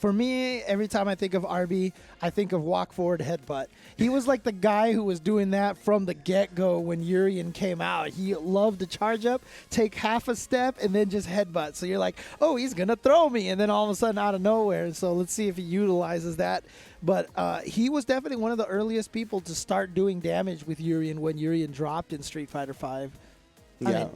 For me, every time I think of RB, I think of walk forward headbutt. He was like the guy who was doing that from the get-go when Urien came out. He loved to charge up, take half a step, and then just headbutt. So you're like, oh, he's going to throw me. And then all of a sudden out of nowhere. So let's see if he utilizes that. But he was definitely one of the earliest people to start doing damage with Urien when Urien dropped in Street Fighter V. Yeah.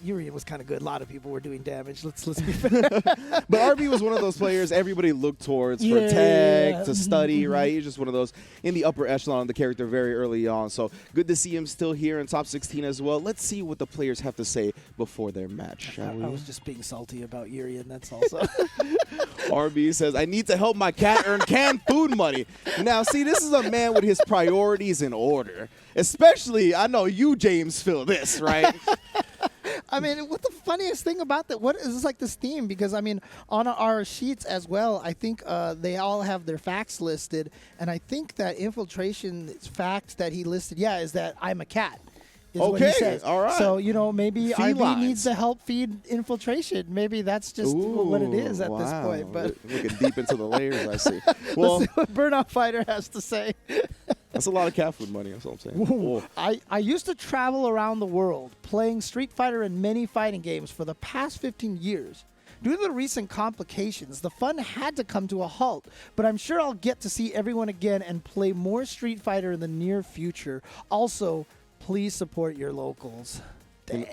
Urien was kind of good. A lot of people were doing damage. Let's be fair. But RB was one of those players everybody looked towards for tech, to study, right? He's just one of those in the upper echelon of the character very early on. So good to see him still here in top 16 as well. Let's see what the players have to say before their match, shall we? I was just being salty about Urien, that's also. RB says, I need to help my cat earn canned food money. Now, see, this is a man with his priorities in order. Especially, I know you, James, feel this, right? I mean, what the funniest thing about that? What is this like this theme? Because I mean, on our sheets as well, I think they all have their facts listed, and I think that infiltration fact that he listed, is that I'm a cat. What he says. All right. So maybe Felines. RB needs to help feed infiltration. Maybe that's just what it is at this point. But looking deep into the layers, I see. Well, let's see what Burnoutfighter has to say. That's a lot of cat food money. That's what I'm saying. I used to travel around the world playing Street Fighter and many fighting games for the past 15 years. Due to the recent complications, the fun had to come to a halt, but I'm sure I'll get to see everyone again and play more Street Fighter in the near future. Also, please support your locals. Dang.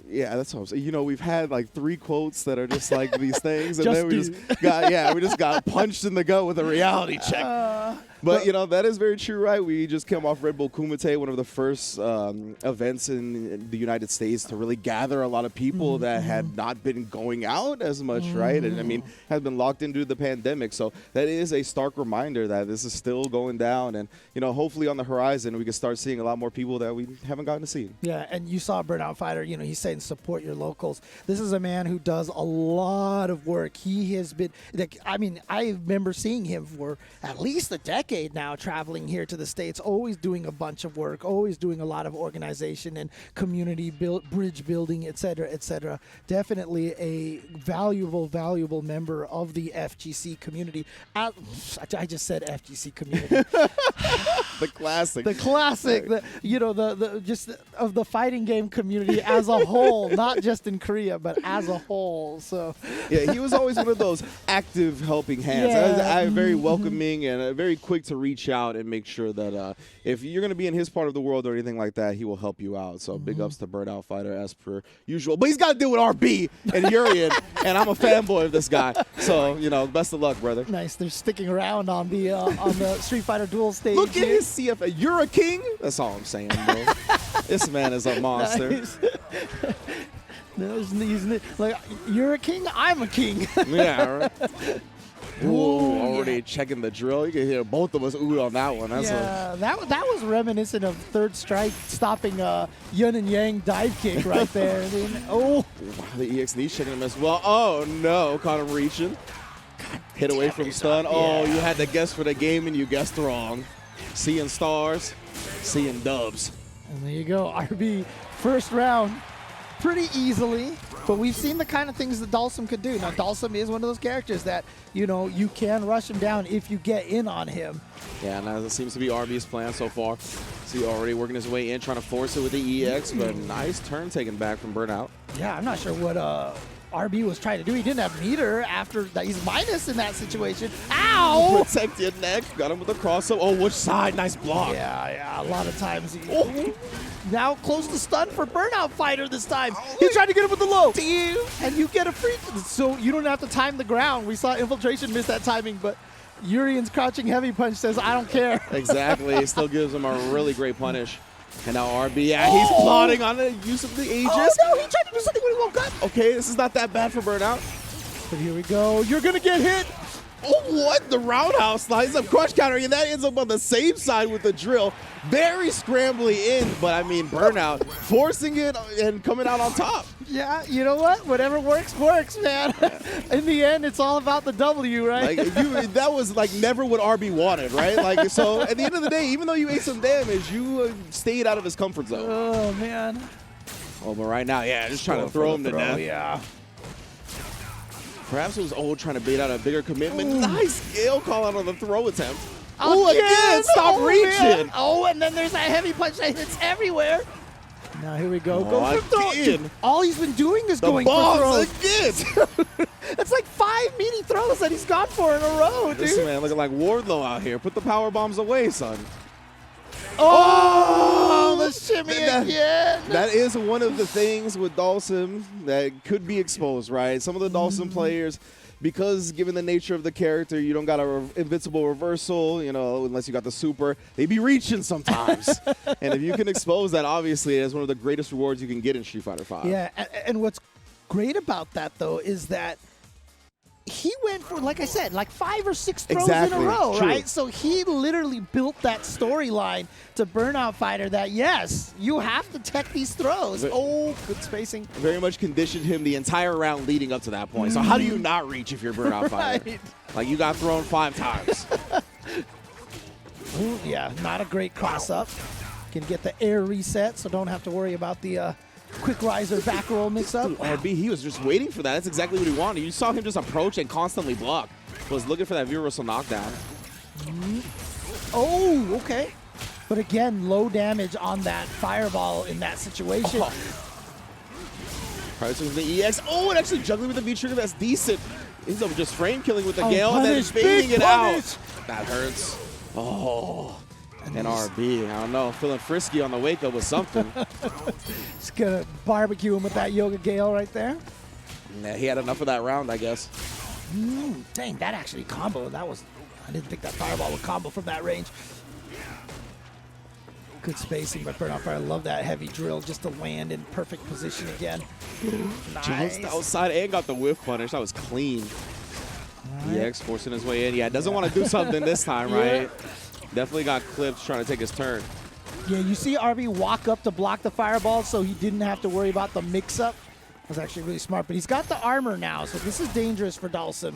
Yeah, that's what I'm saying. We've had like 3 quotes that are just like these things, and then we just got punched in the gut with a reality check. But, that is very true, right? We just came off Red Bull Kumite, one of the first events in the United States to really gather a lot of people that had not been going out as much, right? And, I mean, had been locked into the pandemic. So that is a stark reminder that this is still going down. And, hopefully on the horizon, we can start seeing a lot more people that we haven't gotten to see. Yeah, and you saw Burnoutfighter, he's saying support your locals. This is a man who does a lot of work. He has been, I remember seeing him for at least a decade now, traveling here to the States, always doing a bunch of work, always doing a lot of organization and community bridge building, et cetera. Definitely a valuable member of the FGC community. I just said FGC community. The classic. The classic. The just of the fighting game community as a whole, not just in Korea, but as a whole. So yeah, he was always one of those active helping hands. Very welcoming and very quick to reach out and make sure that if you're going to be in his part of the world or anything like that, he will help you out. So big ups to Burnoutfighter as per usual. But he's got to deal with RB and Urien, and I'm a fanboy of this guy. So, best of luck, brother. Nice. They're sticking around on the Street Fighter dual stage. Look at his CFA. You're a king? That's all I'm saying, bro. This man is a monster. Nice. Like, you're a king, I'm a king. Yeah, right. Ooh, already checking the drill. You can hear both of us ooh on that one. That was reminiscent of Third Strike stopping Yun and Yang dive kick right there. Wow, the EXD checking him as well. Oh no, caught him reaching. Hit away from stun. Oh, you had to guess for the game and you guessed wrong. Seeing stars, seeing dubs. And there you go, RB first round. Pretty easily, but we've seen the kind of things that Dhalsim could do. Now, Dhalsim is one of those characters that, you can rush him down if you get in on him. Yeah, now that seems to be RB's plan so far. See, already working his way in, trying to force it with the EX, but nice turn taken back from Burnout. Yeah, I'm not sure what RB was trying to do. He didn't have meter after that. He's minus in that situation. Ow! Protect your neck. Got him with a cross-up. Oh, which side? Nice block. Yeah, a lot of times. Now close to stun for Burnoutfighter this time. He tried to get him with the low. And you get a free. So you don't have to time the ground. We saw Infiltration miss that timing, but Urien's crouching heavy punch says, I don't care. Exactly. It still gives him a really great punish. And now RB, he's plotting on the use of the Aegis. Oh, no, he tried to do something when he woke up. Okay, this is not that bad for Burnout. But here we go. You're going to get hit. Oh, what? The roundhouse slides up crush counter, and that ends up on the same side with the drill. Very scrambly in, but I mean, Burnout forcing it and coming out on top. Yeah, you know what? Whatever works, man. In the end, it's all about the W, right? That was like never what RB wanted, right? So at the end of the day, even though you ate some damage, you stayed out of his comfort zone. Oh, man. Oh, but right now, just trying to throw him to death. Yeah. Perhaps it was trying to bait out a bigger commitment. Nice scale call out on the throw attempt. Again! Stop reaching. Man. Oh, and then there's that heavy punch that hits everywhere. Now here we go. Go for throw. Dude, all he's been doing is going for throws. Again. It's like 5 meaty throws that he's gone for in a row, dude. This man looking like Wardlow out here. Put the power bombs away, son. Oh, the shimmy again. That is one of the things with Dhalsim that could be exposed, right? Some of the Dhalsim players, because given the nature of the character, you don't got an invincible reversal, you know, unless you got the super. They be reaching sometimes. And if you can expose that, obviously, it is one of the greatest rewards you can get in Street Fighter V. Yeah, and what's great about that, though, is that he went for, like I said, like 5 or 6 throws in a row, right? So he literally built that storyline to Burnoutfighter that, yes, you have to tech these throws. Good spacing. Very much conditioned him the entire round leading up to that point. So how do you not reach if you're Burnoutfighter? Right. Like, you got thrown 5 times. Ooh, yeah, not a great cross-up. Can get the air reset, so don't have to worry about the quick riser back roll mix-up. RB, he was just waiting for that. That's exactly what he wanted. You saw him just approach and constantly block. Was looking for that universal knockdown. Oh, okay. But again, low damage on that fireball in that situation. Price with the EX. Oh, and actually juggling with the V-trigger. That's decent. He's just frame killing with the Gale and then baiting it out. That hurts. Oh. And RB, I don't know, feeling frisky on the wake up with something. Just gonna barbecue him with that Yoga Gale right there. Yeah, he had enough of that round, I guess. Dang, that actually combo. I didn't think that fireball would combo from that range. Good spacing by Burnoutfighter. I love that heavy drill just to land in perfect position again. Nice. Just outside and got the whiff punish. That was clean. Right. EX forcing his way in. Yeah, doesn't want to do something this time, right? Definitely got clipped trying to take his turn. Yeah, you see RB walk up to block the fireball so he didn't have to worry about the mix-up. That was actually really smart, but he's got the armor now, so this is dangerous for Dhalsim.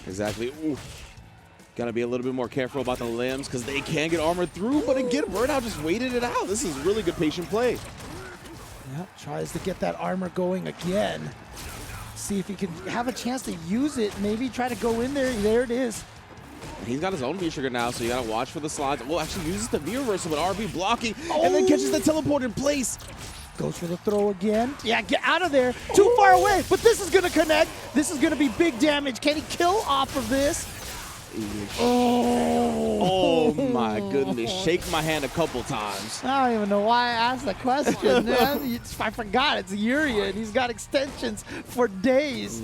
Exactly. Got to be a little bit more careful about the limbs because they can get armored through, but again, Burnout just waited it out. This is really good patient play. Yep, tries to get that armor going again. See if he can have a chance to use it. Maybe try to go in there. There it is. He's got his own V-trigger now, so you got to watch for the slides. Well, actually uses the V-reversal, but RB blocking, and then catches the teleport in place. Goes for the throw again. Yeah, get out of there. Too far away, but this is going to connect. This is going to be big damage. Can he kill off of this? Oh my goodness. Shake my hand a couple times. I don't even know why I asked the question. I forgot. It's Urien. He's got extensions for days.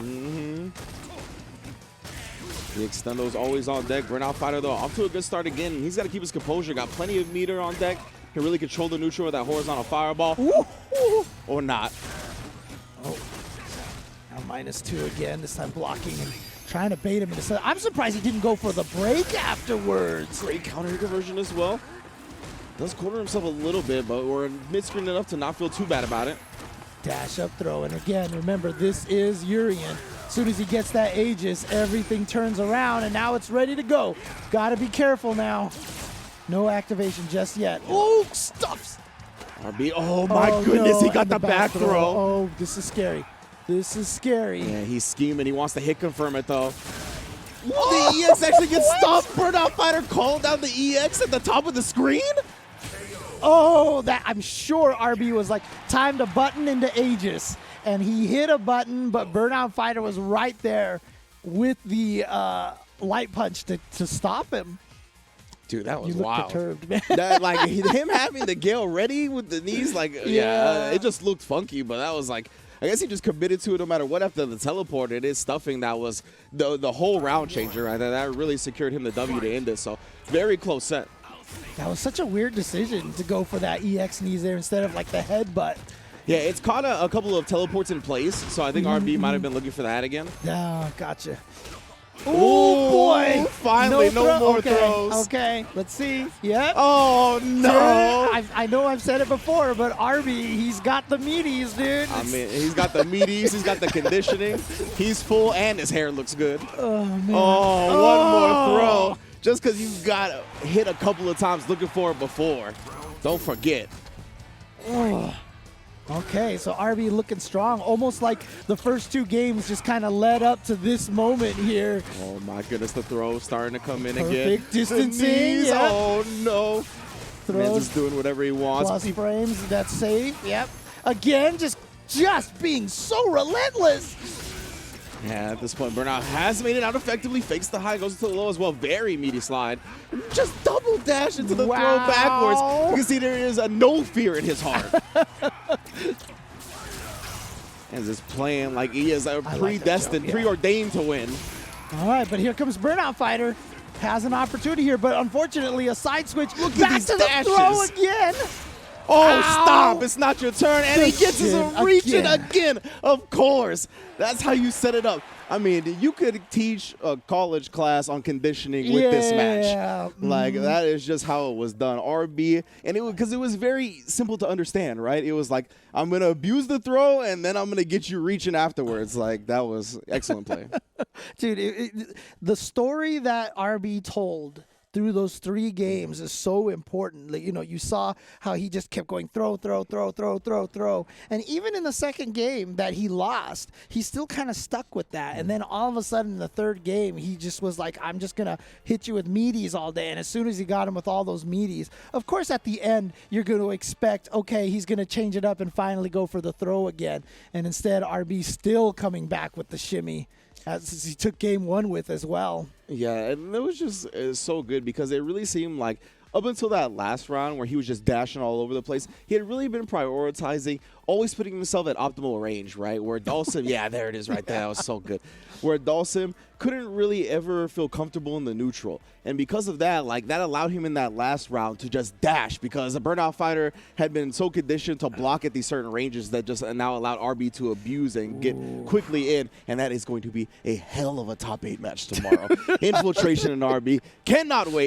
The extendo's always on deck. Burnoutfighter, though, off to a good start again. He's got to keep his composure. Got plenty of meter on deck. Can really control the neutral with that horizontal fireball. Or not. Oh. Now -2 again. This time blocking and trying to bait him into something. I'm surprised he didn't go for the break afterwards. Great counter conversion as well. Does corner himself a little bit, but we're mid-screen enough to not feel too bad about it. Dash up throw. And again, remember, this is Urien. As soon as he gets that Aegis, everything turns around, and now it's ready to go. Got to be careful now. No activation just yet. Oh, stuffs. RB, oh my goodness, no, he got the back throw. Oh, this is scary. This is scary. Yeah, he's scheming. He wants to hit confirm it, though. The EX actually gets stopped. Burnoutfighter called down the EX at the top of the screen? Oh, that I'm sure RB was like, time to button into Aegis. And he hit a button, but Burnoutfighter was right there with the light punch to stop him. Dude, that was you look wild. Perturbed, man. That, like, him having the Gale ready with the knees, like, it just looked funky, but that was like, I guess he just committed to it no matter what after the teleport. It is stuffing that was the whole round changer, right? That really secured him the W to end this, so very close set. That was such a weird decision to go for that EX knees there instead of like the headbutt. Yeah, it's caught a couple of teleports in place, so I think RB might have been looking for that again. Oh, gotcha. Oh, boy. Finally, no more throws. Okay, let's see. Yep. Oh, no. I know I've said it before, but RB, he's got the meaties, dude. I mean, he's got the meaties. He's got the conditioning. He's full, and his hair looks good. Oh, man. Oh, one more throw. Just because you got hit a couple of times looking for it before. Don't forget. Oh. Okay, so RB looking strong, almost like the first 2 games just kind of led up to this moment here. Oh my goodness, the throw starting to come in Perfect again. distancing. Yep. Oh no. Man's just doing whatever he wants. Plus frames, that's safe. Yep. Again, just being so relentless. Yeah, at this point, Burnout has made it out effectively. Fakes the high, goes to the low as well. Very meaty slide. Just double dash into the throw backwards. You can see there is a no fear in his heart. As is playing like he is predestined, preordained to win. All right, but here comes Burnoutfighter. Has an opportunity here, but unfortunately a side switch. Look back at these to dashes. the throw again. Oh, Ow. stop. It's not your turn. And he gets his reach it again. again. Of course. That's how you set it up. I mean, you could teach a college class on conditioning with this match. Like, that is just how it was done. RB, and because it was very simple to understand, right? It was like, I'm going to abuse the throw, and then I'm going to get you reaching afterwards. Like, that was excellent play. Dude, the story that RB told through those 3 games is so important. Like, you know, you saw how he just kept going throw. And even in the second game that he lost, he still kind of stuck with that. And then all of a sudden in the 3rd game, he just was like, I'm just going to hit you with meaties all day. And as soon as he got him with all those meaties, of course, at the end, you're going to expect, okay, he's going to change it up and finally go for the throw again. And instead, RB still coming back with the shimmy, as he took game 1 with as well. Yeah, and it was just so good because it really seemed like up until that last round where he was just dashing all over the place, he had really been prioritizing, always putting himself at optimal range, right? Where Dhalsim, yeah, there it is right there. That was so good. Where Dhalsim couldn't really ever feel comfortable in the neutral. And because of that, like, that allowed him in that last round to just dash because the Burnoutfighter had been so conditioned to block at these certain ranges that just now allowed RB to abuse and get quickly in. And that is going to be a hell of a top 8 match tomorrow. Infiltration and RB cannot wait.